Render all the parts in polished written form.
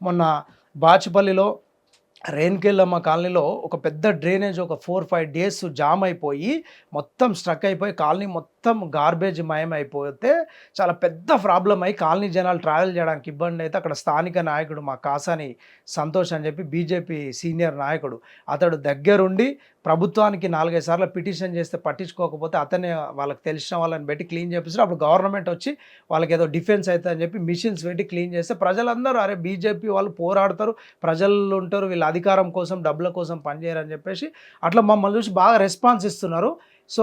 మొన్న బాచుపల్లిలో రేణుకెళ్ళమ్మ కాలనీలో ఒక పెద్ద డ్రైనేజ్ ఒక 4-5 డేస్ జామ్ అయిపోయి మొత్తం స్ట్రక్ అయిపోయి కాలనీ మొత్తం గార్బేజ్ మయం అయిపోతే చాలా పెద్ద ప్రాబ్లం అయ్యి కాలనీ జనాలు ట్రావెల్ చేయడానికి ఇబ్బంది అయితే అక్కడ స్థానిక నాయకుడు మా కాసాని సంతోష్ అని చెప్పి బీజేపీ సీనియర్ నాయకుడు అతడు దగ్గరుండి ప్రభుత్వానికి 4-5 సార్లు పిటిషన్ చేస్తే పట్టించుకోకపోతే అతనే వాళ్ళకి తెలిసిన వాళ్ళని పెట్టి క్లీన్ చేపిస్తారు. అప్పుడు గవర్నమెంట్ వచ్చి వాళ్ళకి ఏదో డిఫెన్స్ అవుతుంది అని చెప్పి మిషన్స్ పెట్టి క్లీన్ చేస్తే ప్రజలందరూ అరే బీజేపీ వాళ్ళు పోరాడతారు, ప్రజలు ఉంటారు, వీళ్ళ అధికారం కోసం డబ్బుల కోసం పనిచేయరని చెప్పేసి అట్లా మమ్మల్ని చూసి బాగా రెస్పాన్స్ ఇస్తున్నారు. సో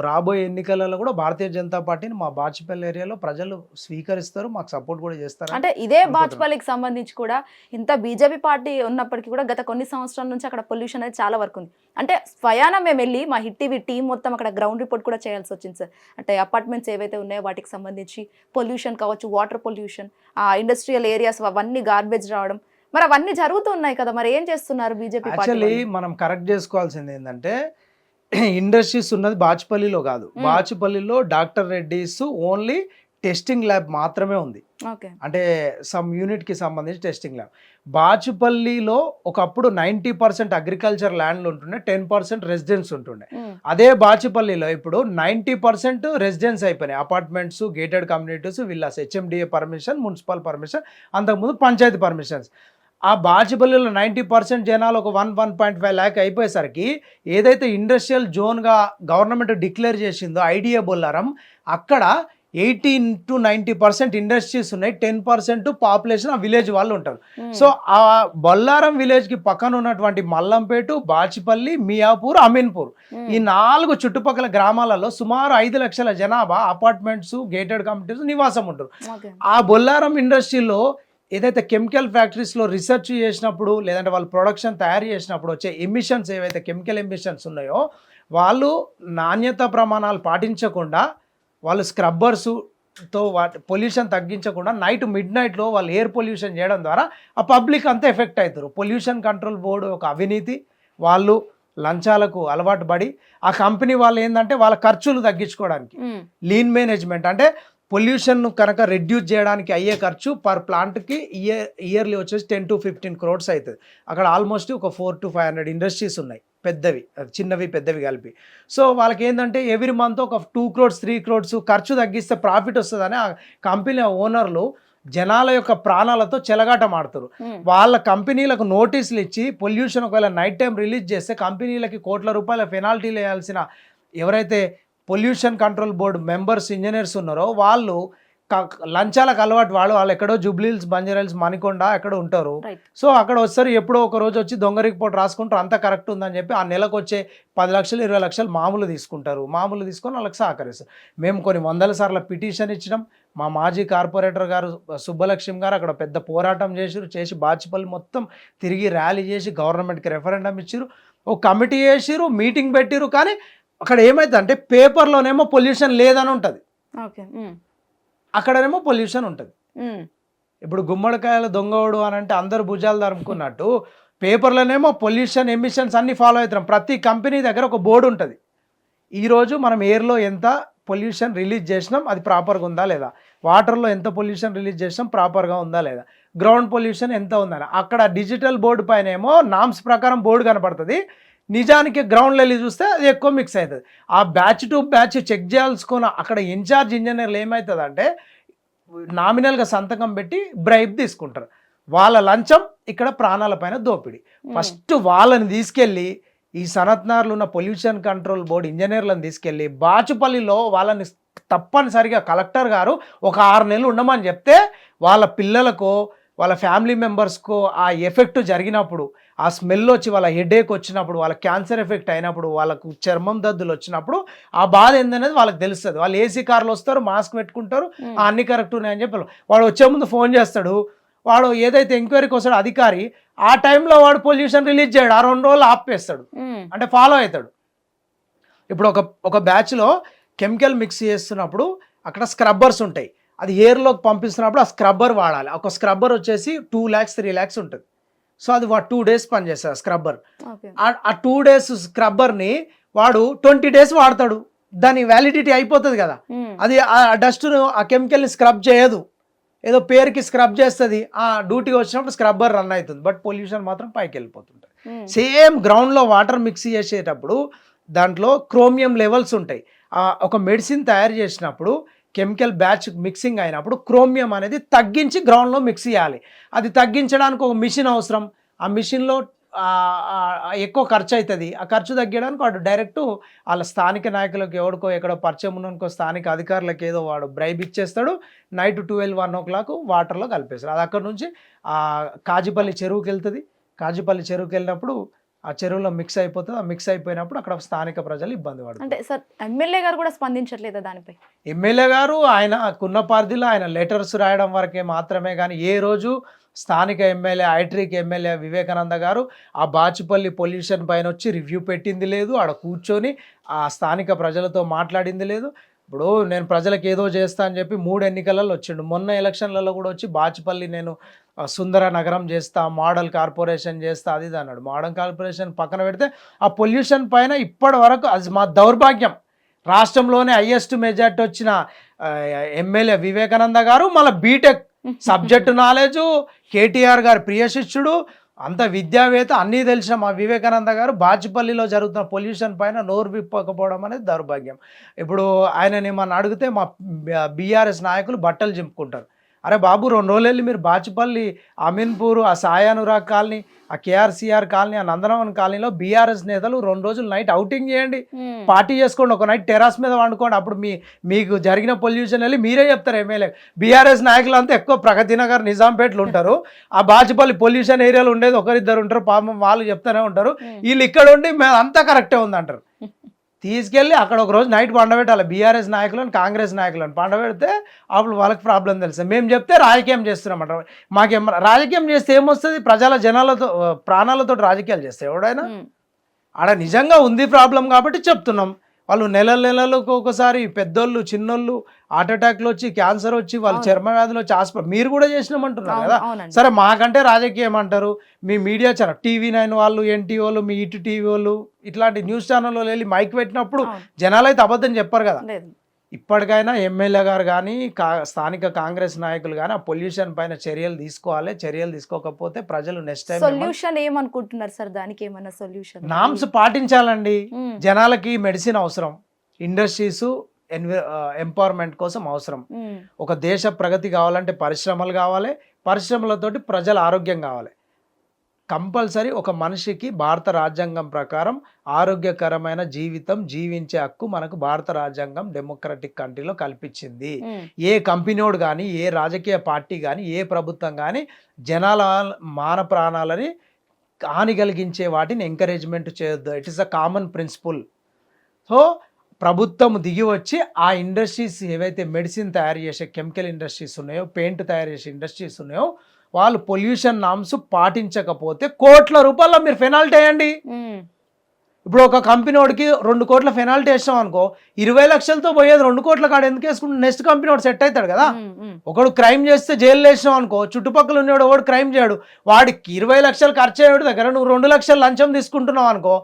రాబోయే ఎన్నికలలో కూడా భారతీయ జనతా పార్టీని మా బాచుపల్లి ఏరియాలో ప్రజలు స్వీకరిస్తారు, మాకు సపోర్ట్ కూడా చేస్తారు. అంటే ఇదే బాచుపల్లికి సంబంధించి కూడా ఇంత బీజేపీ పార్టీ ఉన్నప్పటికీ కూడా గత కొన్ని సంవత్సరాల నుంచి అక్కడ పొల్యూషన్ అనేది చాలా వరకు ఉంది. అంటే స్వయాన మేము వెళ్ళి మా హిట్ టీవీ టీం మొత్తం అక్కడ గ్రౌండ్ రిపోర్ట్ కూడా చేయాల్సి వచ్చింది సార్. అంటే అపార్ట్మెంట్స్ ఏవైతే ఉన్నాయో వాటికి సంబంధించి పొల్యూషన్ కావచ్చు, వాటర్ పొల్యూషన్, ఇండస్ట్రియల్ ఏరియాస్ అవన్నీ గార్బేజ్ రావడం, మరి అవన్నీ జరుగుతున్నాయి కదా, మరి ఏం చేస్తున్నారు బీజేపీ పార్టీ? యాక్చువల్లీ మనం కరెక్ట్ చేసుకోవాల్సింది ఏంటంటే ఇండస్ట్రీస్ ఉన్నది బాచుపల్లిలో కాదు, బాచుపల్లిలో doctor Reddy's only testing lab మాత్రమే ఉంది. అంటే సమ్ యూనిట్కి సంబంధించి టెస్టింగ్ ల్యాబ్. బాచుపల్లిలో ఒకప్పుడు 90% అగ్రికల్చర్ ల్యాండ్లు ఉంటుండే, 10% రెసిడెన్స్ ఉంటుండే. అదే బాచుపల్లిలో ఇప్పుడు 90% రెసిడెన్స్ అయిపోయినాయి. Apartments, gated communities, villas, HMDA permission, municipal permission, అంతకుముందు పంచాయతీ పర్మిషన్స్. ఆ బాచుపల్లిలో 90% జనాలు ఒక 1.5 lakh అయిపోయేసరికి ఏదైతే ఇండస్ట్రియల్ జోన్గా గవర్నమెంట్ డిక్లేర్ చేసిందో ఐడియా బొల్లారం, అక్కడ 80 to 90% ఇండస్ట్రీస్ ఉన్నాయి, 10% పాపులేషన్ ఆ విలేజ్ వాళ్ళు ఉంటారు. సో ఆ బొల్లారం విలేజ్కి పక్కన ఉన్నటువంటి మల్లంపేట, బాచుపల్లి, మియాపూర్, అమీన్పూర్, ఈ 4 చుట్టుపక్కల గ్రామాలలో సుమారు 5 లక్షల జనాభా అపార్ట్మెంట్స్, గేటెడ్ కమ్యూనిటీస్ నివాసం ఉంటారు. ఆ బొల్లారం ఇండస్ట్రీలో ఏదైతే కెమికల్ ఫ్యాక్టరీస్లో రీసెర్చ్ చేసినప్పుడు లేదంటే వాళ్ళు ప్రొడక్షన్ తయారు చేసినప్పుడు వచ్చే ఎమిషన్స్ ఏవైతే కెమికల్ ఎమిషన్స్ ఉన్నాయో వాళ్ళు నాణ్యత ప్రమాణాలు పాటించకుండా వాళ్ళు స్క్రబ్బర్స్తో పొల్యూషన్ తగ్గించకుండా మిడ్ నైట్లో వాళ్ళు ఎయిర్ పొల్యూషన్ చేయడం ద్వారా ఆ పబ్లిక్ అంతా ఎఫెక్ట్ అవుతారు. పొల్యూషన్ కంట్రోల్ బోర్డు ఒక అవినీతి, వాళ్ళు లంచాలకు అలవాటు పడి ఆ కంపెనీ వాళ్ళు ఏంటంటే వాళ్ళ ఖర్చులు తగ్గించుకోవడానికి లీన్ మేనేజ్మెంట్, అంటే పొల్యూషన్ కనుక రెడ్యూస్ చేయడానికి అయ్యే ఖర్చు పర్ ప్లాంట్కి ఇయర్లీ వచ్చేసి 10 to 15 crores అవుతుంది. అక్కడ ఆల్మోస్ట్ ఒక 400 to 500 ఇండస్ట్రీస్ ఉన్నాయి, పెద్దవి, చిన్నవి పెద్దవి కలిపి. సో వాళ్ళకి ఏంటంటే ఎవ్రీ మంత్ ఒక 2 crores 3 crores ఖర్చు తగ్గిస్తే ప్రాఫిట్ వస్తుందని ఆ కంపెనీ ఓనర్లు జనాల యొక్క ప్రాణాలతో చెలగాటం ఆడుతారు. వాళ్ళ కంపెనీలకు నోటీసులు ఇచ్చి పొల్యూషన్ ఒకవేళ నైట్ టైం రిలీజ్ చేస్తే కంపెనీలకి కోట్ల రూపాయల పెనాల్టీలు వేయాల్సిన ఎవరైతే pollution control board members, engineers ఉన్నారో వాళ్ళు లంచాలకు అలవాటు వాళ్ళు ఎక్కడో జూబ్లీహిల్స్, బంజారాహిల్స్, మణికొండ ఎక్కడ ఉంటారు. సో అక్కడ వస్తారు, ఎప్పుడో ఒక రోజు వచ్చి దొంగ రిపోర్ట్ రాసుకుంటారు, అంతా కరెక్ట్ ఉందని చెప్పి ఆ నెలకు వచ్చే 10 లక్షలు 20 లక్షలు మామూలు తీసుకుంటారు. మామూలు తీసుకొని వాళ్ళకి సహకరిస్తారు. మేము కొన్ని 100 సార్లు పిటిషన్ ఇచ్చినాం. మా మాజీ కార్పొరేటర్ గారు సుబ్బలక్ష్మి గారు అక్కడ పెద్ద పోరాటం చేసి బాచుపల్లి మొత్తం తిరిగి ర్యాలీ చేసి గవర్నమెంట్కి రెఫరెండం ఇచ్చారు, ఒక కమిటీ వేసిరు, మీటింగ్ పెట్టిరు. కానీ అక్కడ ఏమైందంటే పేపర్లోనేమో పొల్యూషన్ లేదని ఉంటుంది, అక్కడనేమో పొల్యూషన్ ఉంటుంది. ఇప్పుడు గుమ్మడికాయల దొంగోడు అని అంటే అందరు భుజాలు తరుముకున్నట్టు పేపర్లోనేమో పొల్యూషన్ ఎమిషన్స్ అన్ని ఫాలో అవుతున్నాం. ప్రతి కంపెనీ దగ్గర ఒక బోర్డు ఉంటుంది. ఈరోజు మనం ఎయిర్లో ఎంత పొల్యూషన్ రిలీజ్ చేసినాం అది ప్రాపర్గా ఉందా లేదా, వాటర్లో ఎంత పొల్యూషన్ రిలీజ్ చేసినాం ప్రాపర్గా ఉందా లేదా, గ్రౌండ్ పొల్యూషన్ ఎంత ఉందని అక్కడ డిజిటల్ బోర్డు పైన ఏమో నామ్స్ ప్రకారం బోర్డు కనపడుతుంది, నిజానికి గ్రౌండ్లో వెళ్ళి చూస్తే అది ఎక్కువ మిక్స్ అవుతుంది. ఆ బ్యాచ్ టు బ్యాచ్ చెక్ చేయాల్సుకున్న అక్కడ ఇన్ఛార్జ్ ఇంజనీర్లు ఏమవుతుంది అంటే నామినల్గా సంతకం పెట్టి బ్రైబ్ తీసుకుంటారు. వాళ్ళ లంచం ఇక్కడ ప్రాణాలపైన దోపిడీ. ఫస్ట్ వాళ్ళని తీసుకెళ్ళి ఈ సనత్నార్లు ఉన్న పొల్యూషన్ కంట్రోల్ బోర్డు ఇంజనీర్లను తీసుకెళ్ళి బాచుపల్లిలో వాళ్ళని తప్పనిసరిగా కలెక్టర్ గారు ఒక 6 నెలలు ఉండమని చెప్తే వాళ్ళ పిల్లలకో వాళ్ళ ఫ్యామిలీ మెంబర్స్కో ఆ ఎఫెక్ట్ జరిగినప్పుడు, ఆ స్మెల్ వచ్చి వాళ్ళ హెడేక్ వచ్చినప్పుడు, వాళ్ళ క్యాన్సర్ ఎఫెక్ట్ అయినప్పుడు, వాళ్ళకు చర్మం దద్దులు వచ్చినప్పుడు ఆ బాధ ఏందనేది వాళ్ళకి తెలుస్తుంది. వాళ్ళు ఏసీ కార్లు వస్తారు, మాస్క్ పెట్టుకుంటారు, అన్ని కరెక్ట్ ఉన్నాయని చెప్పి వాడు వచ్చే ముందు ఫోన్ చేస్తాడు. వాడు ఏదైతే ఎంక్వైరీకి వస్తాడు అధికారి, ఆ టైంలో వాడు పొల్యూషన్ రిలీజ్ చేయడు, ఆ 2 రోజులు ఆపేస్తాడు, అంటే ఫాలో అవుతాడు. ఇప్పుడు ఒక బ్యాచ్లో కెమికల్ మిక్స్ చేస్తున్నప్పుడు అక్కడ స్క్రబ్బర్స్ ఉంటాయి, అది ఎయిర్లోకి పంపిస్తున్నప్పుడు ఆ స్క్రబ్బర్ వాడాలి. ఒక స్క్రబ్బర్ వచ్చేసి 2 lakhs 3 lakhs ఉంటుంది. సో అది 2 days పనిచేస్తుంది స్క్రబ్బర్. ఆ 2 days స్క్రబ్బర్ని వాడు 20 days వాడతాడు, దాని వ్యాలిడిటీ అయిపోతుంది కదా. అది ఆ డస్ట్ను ఆ కెమికల్ని స్క్రబ్ చేయదు. ఏదో పేరుకి స్క్రబ్ చేస్తుంది, డ్యూటీకి వచ్చినప్పుడు స్క్రబ్బర్ రన్ అవుతుంది, బట్ పొల్యూషన్ మాత్రం పైకి వెళ్ళిపోతుంటుంది. సేమ్ గ్రౌండ్లో వాటర్ మిక్స్ చేసేటప్పుడు దాంట్లో క్రోమియం లెవెల్స్ ఉంటాయి. ఒక మెడిసిన్ తయారు చేసినప్పుడు కెమికల్ బ్యాచ్ మిక్సింగ్ అయినప్పుడు క్రోమియం అనేది తగ్గించి గ్రౌండ్లో మిక్స్ చేయాలి. అది తగ్గించడానికి ఒక మిషన్ అవసరం. ఆ మిషన్లో ఎక్కువ ఖర్చు అవుతుంది. ఆ ఖర్చు తగ్గడానికి వాడు డైరెక్ట్ వాళ్ళ స్థానిక నాయకులకు ఎవరికో ఎక్కడో పరిచయం ఉన్నకో స్థానిక అధికారులకు ఏదో వాడు బ్రైబ్ ఇచ్చేస్తాడు. నైట్ 12-1 o'clock వాటర్లో కలిపేస్తాడు. అది అక్కడ నుంచి కాజిపల్లి చెరువుకి వెళ్తుంది. కాజిపల్లి చెరువుకి వెళ్ళినప్పుడు ఆ చెరువులో మిక్స్ అయిపోతుంది. ఆ మిక్స్ అయిపోయినప్పుడు అక్కడ స్థానిక ప్రజలు ఇబ్బంది పడుతుంది. అంటే సార్ ఎమ్మెల్యే గారు కూడా స్పందించట్లేదా దానిపై? ఎమ్మెల్యే గారు ఆయనకున్న పరిధిలో ఆయన లెటర్స్ రాయడం వరకే మాత్రమే, కానీ ఏ రోజు స్థానిక ఎమ్మెల్యే ఐట్రిక్ ఎమ్మెల్యే వివేకానంద గారు ఆ బాచుపల్లి పొల్యూషన్ పైన వచ్చి రివ్యూ పెట్టింది లేదు. ఆడ కూర్చొని ఆ స్థానిక ప్రజలతో మాట్లాడింది లేదు. ఇప్పుడు నేను ప్రజలకు ఏదో చేస్తా అని చెప్పి 3 ఎన్నికలలో వచ్చిండు. మొన్న ఎలక్షన్లలో కూడా వచ్చి బాచుపల్లి నేను సుందర నగరం చేస్తా, మోడల్ కార్పొరేషన్ చేస్తా, అది ఇది అన్నాడు. మోడల్ కార్పొరేషన్ పక్కన పెడితే ఆ పొల్యూషన్ పైన ఇప్పటి వరకు అది మా దౌర్భాగ్యం. రాష్ట్రంలోనే హైయెస్ట్ మెజార్టీ వచ్చిన ఎమ్మెల్యే వివేకానంద గారు మళ్ళీ బీటెక్ సబ్జెక్టు నాలెడ్జు, కేటీఆర్ గారు ప్రియ శిష్యుడు, అంత విద్యావేత్త, అన్నీ తెలిసిన మా వివేకానంద గారు బాచుపల్లిలో జరుగుతున్న పొల్యూషన్ పైన నోరు విప్పకపోవడం అనేది దౌర్భాగ్యం. ఇప్పుడు ఆయనని ఏమన్నా అడిగితే మా బీఆర్ఎస్ నాయకులు బట్టలు చింపుకుంటారు. అరే బాబు, 2 రోజులు వెళ్ళి మీరు బాచుపల్లి, అమీన్పూర్, ఆ సాయానురాగ్ కాలనీ, ఆ కేఆర్సీఆర్ కాలనీ, ఆ నందనవన్ కాలనీలో బీఆర్ఎస్ నేతలు 2 రోజులు నైట్ అవుటింగ్ చేయండి, పార్టీ చేసుకోండి, ఒక నైట్ టెరాస్ మీద వండుకోండి. అప్పుడు మీకు జరిగిన పొల్యూషన్ వెళ్ళి మీరే చెప్తారు. ఎమ్మెల్యే బీఆర్ఎస్ నాయకులు అంతా ఎక్కువ ప్రగతి నగర్, నిజాంపేటలు ఉంటారు. ఆ బాచుపల్లి పొల్యూషన్ ఏరియాలో ఉండేది ఒకరిద్దరు ఉంటారు, పాపం వాళ్ళు చెప్తూనే ఉంటారు. వీళ్ళు ఇక్కడ ఉండి అంతా కరెక్టే ఉందంటారు. తీసుకెళ్ళి అక్కడ ఒక రోజు నైట్ పండబెట్టాలి. బీఆర్ఎస్ నాయకులను, కాంగ్రెస్ నాయకులను పండబెడితే అప్పుడు వాళ్ళకి ప్రాబ్లం తెలుసు. మేము చెప్తే రాజకీయం చేస్తున్నామంటారు. మాకేం రాజకీయం చేస్తే ఏమొస్తుంది? ప్రజల జనాలతో ప్రాణాలతో రాజకీయాలు చేస్తే ఎవడైనా ఆడ నిజంగా ఉంది ప్రాబ్లం కాబట్టి చెప్తున్నాం. వాళ్ళు నెలలకు ఒకసారి పెద్దోళ్ళు, చిన్నోళ్ళు హార్ట్ అటాక్లు వచ్చి, క్యాన్సర్ వచ్చి, వాళ్ళు చర్మ వ్యాధులు వచ్చి హాస్పిటల్ మీరు కూడా చేసినామంటున్నారు కదా. సరే, మాకంటే రాజకీయం అంటారు. మీ మీడియా ఛానల్ TV9 వాళ్ళు, NT వాళ్ళు, మీ ఇటు టీవీ వాళ్ళు, ఇట్లాంటి న్యూస్ ఛానల్లో వెళ్ళి మైక్ పెట్టినప్పుడు జనాలు అయితే అబద్ధం చెప్పారు కదా. ఇప్పటికైనా ఎమ్మెల్యే గారు కానీ స్థానిక కాంగ్రెస్ నాయకులు కానీ ఆ పొల్యూషన్ పైన చర్యలు తీసుకోవాలి. చర్యలు తీసుకోకపోతే ప్రజలు నెక్స్ట్ టైం సొల్యూషన్ ఏమనుకుంటున్నారు సార్? దానికి ఏమన్నా సొల్యూషన్? నామ్స్ పాటించాలండి. జనాలకి మెడిసిన్ అవసరం, ఇండస్ట్రీస్ ఎంపవర్మెంట్ కోసం అవసరం. ఒక దేశ ప్రగతి కావాలంటే పరిశ్రమలు కావాలి, పరిశ్రమలతోటి ప్రజల ఆరోగ్యం కావాలి. కంపల్సరీ ఒక మనిషికి భారత రాజ్యాంగం ప్రకారం ఆరోగ్యకరమైన జీవితం జీవించే హక్కు మనకు భారత రాజ్యాంగం డెమోక్రటిక్ కంట్రీలో కల్పించింది. ఏ కంపెనీోడు కానీ, ఏ రాజకీయ పార్టీ కానీ, ఏ ప్రభుత్వం కానీ జనాల మాన ప్రాణాలని హాని కలిగించే వాటిని ఎంకరేజ్మెంట్ చేయొద్దు. It is a common principle. So ప్రభుత్వం దిగి వచ్చి ఆ ఇండస్ట్రీస్ ఏవైతే మెడిసిన్ తయారు చేసే కెమికల్ ఇండస్ట్రీస్ ఉన్నాయో, పెయింట్ తయారు చేసే ఇండస్ట్రీస్ ఉన్నాయో, వాళ్ళు పొల్యూషన్ నామ్స్ పాటించకపోతే కోట్ల రూపాయల్లో మీరు పెనాల్టీ వేయండి. ఇప్పుడు ఒక కంపెనీ వాడికి 2 కోట్ల పెనాల్టీ వేసాం అనుకో, 20 లక్షలతో పోయేది 2 కోట్ల కాడ ఎందుకు వేసుకుంటే నెక్స్ట్ కంపెనీ వాడు సెట్ అవుతాడు కదా. ఒకడు క్రైమ్ చేస్తే జైలు వేసినాం అనుకో, చుట్టుపక్కల ఉన్నవాడు ఒకడు క్రైమ్ చేయడు, వాడికి 20 లక్షలు ఖర్చు అయ్యాడు దగ్గర నువ్వు 2 లక్షలు లంచం తీసుకుంటున్నావు అనుకో,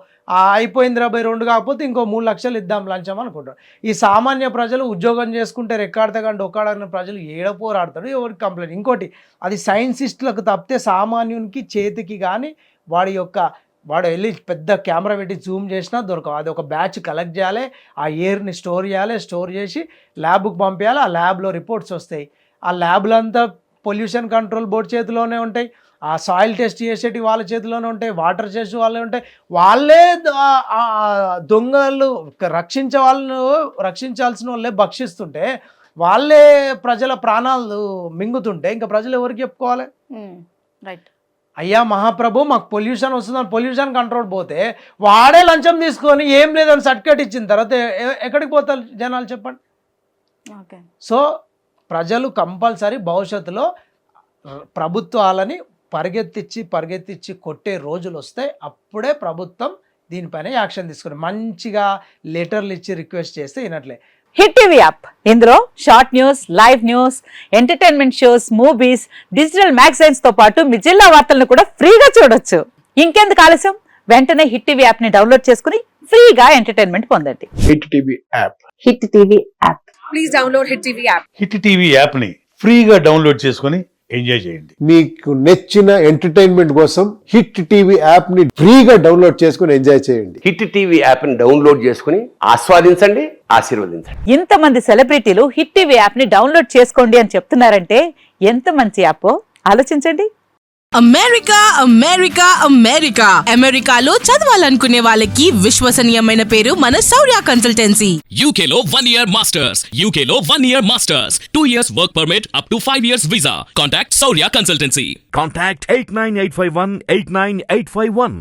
అయిపోయింది 2 కాకపోతే ఇంకో 3 లక్షలు ఇద్దాం లంచం అనుకుంటారు. ఈ సామాన్య ప్రజలు ఉద్యోగం చేసుకుంటే రెక్కాడితే కానీ డొక్కాడని ప్రజలు ఏడపోరాడతాడు, ఎవరికి కంప్లైంట్. ఇంకోటి, అది సైన్సిస్టులకు తప్పితే సామాన్యునికి చేతికి కానీ వాడు వెళ్ళి పెద్ద కెమెరా పెట్టి జూమ్ చేసినా దొరకవు. అది ఒక బ్యాచ్ కలెక్ట్ చేయాలి, ఆ ఎయిర్ని స్టోర్ చేయాలి, స్టోర్ చేసి ల్యాబ్కి పంపించాలి, ఆ ల్యాబ్లో రిపోర్ట్స్ వస్తాయి. ఆ ల్యాబ్లో అంతా పొల్యూషన్ కంట్రోల్ బోర్డు చేతిలోనే ఉంటాయి, ఆ సాయిల్ టెస్ట్ చేసేటి వాళ్ళ చేతిలోనే ఉంటాయి, వాటర్ టెస్ట్ వాళ్ళే ఉంటాయి. వాళ్ళే దొంగలు రక్షించాల్సిన వాళ్ళే భక్షిస్తుంటే, వాళ్ళే ప్రజల ప్రాణాలు మింగుతుంటే ఇంకా ప్రజలు ఎవరికి చెప్పుకోవాలి? రైట్. అయ్యా మహాప్రభు, మాకు పొల్యూషన్ వస్తుందని పొల్యూషన్ కంట్రోల్ పోతే వాడే లంచం తీసుకొని ఏం లేదని సర్టిఫికేట్ ఇచ్చిన తర్వాత ఎక్కడికి పోతారు జనాలు చెప్పండి. సో ప్రజలు కంపల్సరీ భవిష్యత్తులో ప్రభుత్వాలని పరిగెత్తించి కొట్టే రోజులు వస్తాయి. అప్పుడే ప్రభుత్వం దీనిపైన యాక్షన్ తీసుకుని మంచిగా లెటర్లు ఇచ్చి రిక్వెస్ట్ చేస్తే వినట్లే. హిట్ టీవీ యాప్, ఇందులో short news, live news, entertainment shows, movies, digital magazines తో పాటు మీ జిల్లా వార్తలను కూడా ఫ్రీగా చూడొచ్చు. ఇంకెందుకు ఆలస్యం, వెంటనే హిట్ టీవీ యాప్ ని డౌన్లోడ్ చేసుకుని ఫ్రీగా ఎంటర్టైన్మెంట్ పొందండి. Hit TV app. Hit TV app. Please download Hit TV app. Hit TV యాప్ని ఫ్రీగా డౌన్లోడ్ చేసుకొని ఎంజాయ్ చేయండి. మీకు నచ్చిన ఎంటర్టైన్మెంట్ కోసం హిట్ టీవీ యాప్ ని ఫ్రీగా డౌన్లోడ్ చేసుకుని ఎంజాయ్ చేయండి. హిట్ టీవీ యాప్ ని డౌన్లోడ్ చేసుకుని ఆస్వాదించండి, ఆశీర్వదించండి. ఇంతమంది సెలబ్రిటీలు హిట్ టీవీ యాప్ ని డౌన్లోడ్ చేసుకోండి అని చెప్తున్నారంటే ఎంత మంచి యాప్ ఆలోచించండి. అమెరికా అమెరికా అమెరికా అమెరికాలో చదవాలనుకునే వాళ్ళకి విశ్వసనీయమైన పేరు మన శౌర్య కన్సల్టెన్సీ. UK లో 1 year masters, UK లో 1 year masters, 2 years work permit up to 5 years visa. Contact Saurya Consultancy. Contact 89851 89851.